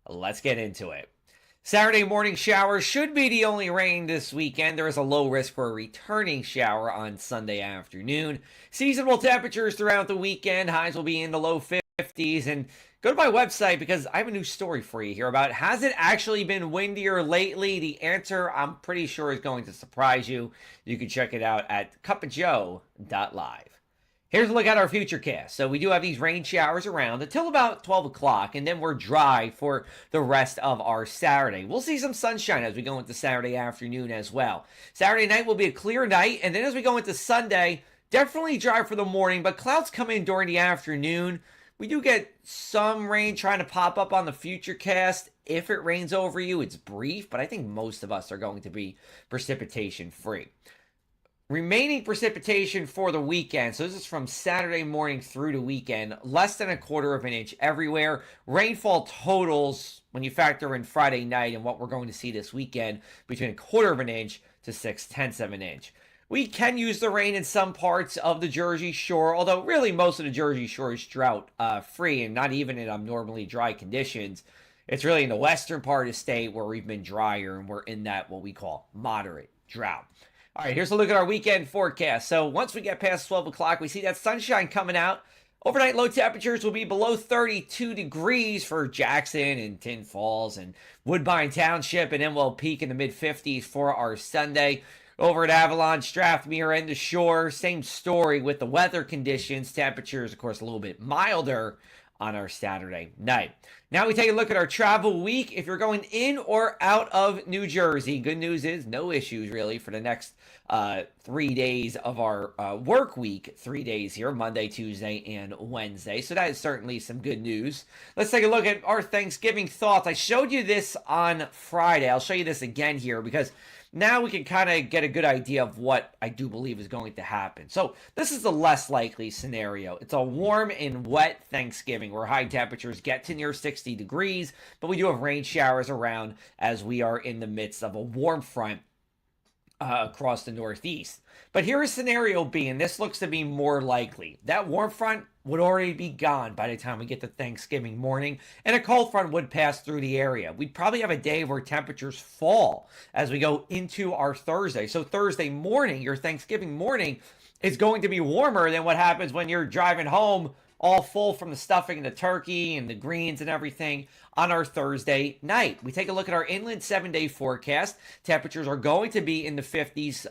Let's get into it. Saturday morning showers should be the only rain this weekend. There is a low risk for a returning shower on Sunday afternoon. Seasonable temperatures throughout the weekend. Highs will be in the low 50s. And go to my website because I have a new story for you here about has it actually been windier lately? The answer, I'm pretty sure, is going to surprise you. You can check it out at cupofjoe.live. Here's a look at our future cast. So we do have these rain showers around until about 12 o'clock, and then we're dry for the rest of our Saturday. We'll see some sunshine as we go into Saturday afternoon as well. Saturday night will be a clear night, and then as we go into Sunday, definitely dry for the morning, but clouds come in during the afternoon. We do get some rain trying to pop up on the future cast. If it rains over you, it's brief, but I think most of us are going to be precipitation free. Remaining precipitation for the weekend. So this is from Saturday morning through the weekend. Less than 1/4 of an inch everywhere. Rainfall totals, when you factor in Friday night and what we're going to see this weekend, between 1/4 of an inch to 6/10 of an inch. We can use the rain in some parts of the Jersey Shore, although really most of the Jersey Shore is drought free and not even in abnormally dry conditions. It's really in the western part of the state where we've been drier and we're in that what we call moderate drought. All right, here's a look at our weekend forecast. So once we get past 12 o'clock, we see that sunshine coming out. Overnight low temperatures will be below 32 degrees for Jackson and Tin Falls and Woodbine Township, and then we'll peak in the mid-50s for our Sunday. Over at Avalon, Strathmere, and the Shore, same story with the weather conditions. Temperatures, of course, a little bit milder on our Saturday night. Now we take a look at our travel week. If you're going in or out of New Jersey, good news is no issues really for the next 3 days of our work week. 3 days here, Monday, Tuesday, and Wednesday. So that is certainly some good news. Let's take a look at our Thanksgiving thoughts. I showed you this on Friday. I'll show you this again here because now we can kind of get a good idea of what I do believe is going to happen. So this is the less likely scenario. It's a warm and wet Thanksgiving where high temperatures get to near 60 degrees, but we do have rain showers around as we are in the midst of a warm front across the Northeast. But here is scenario B, and this looks to be more likely. That warm front would already be gone by the time we get to Thanksgiving morning, and a cold front would pass through the area. We'd probably have a day where temperatures fall as we go into our Thursday. So Thursday morning, your Thanksgiving morning, is going to be warmer than what happens when you're driving home all full from the stuffing and the turkey and the greens and everything on our Thursday night. We take a look at our inland 7-day forecast. Temperatures are going to be in the 50s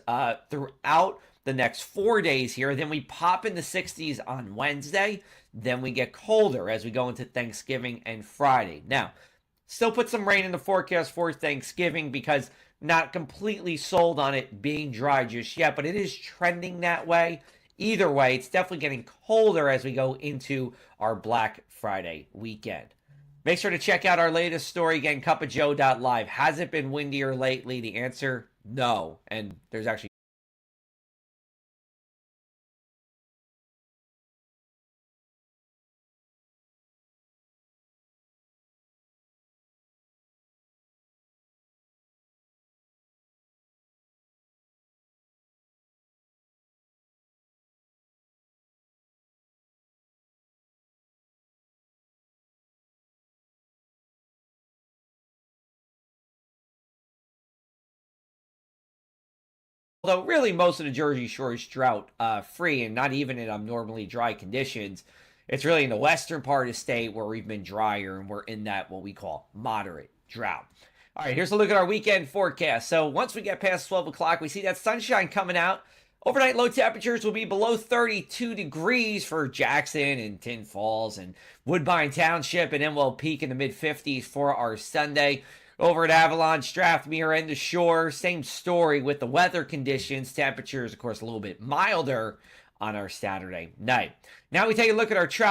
throughout the next 4 days here. Then we pop in the 60s on Wednesday. Then we get colder as we go into Thanksgiving and Friday. Now, still put some rain in the forecast for Thanksgiving because not completely sold on it being dry just yet, but it is trending that way. Either way, it's definitely getting colder as we go into our Black Friday weekend. Make sure to check out our latest story again, cupofjoe.live. Has it been windier lately? The answer, no. And there's actually although really most of the Jersey Shore is drought free and not even in abnormally dry conditions. It's really in the western part of the state where we've been drier and we're in that what we call moderate drought. All right, here's a look at our weekend forecast. So once we get past 12 o'clock, we see that sunshine coming out. Overnight low temperatures will be below 32 degrees for Jackson and Tin Falls and Woodbine Township, and then we'll peak in the mid-50s for our Sunday. Over at Avalon, Strathmere, and the Shore, same story with the weather conditions. Temperatures, of course, a little bit milder on our Saturday night. Now we take a look at our travel.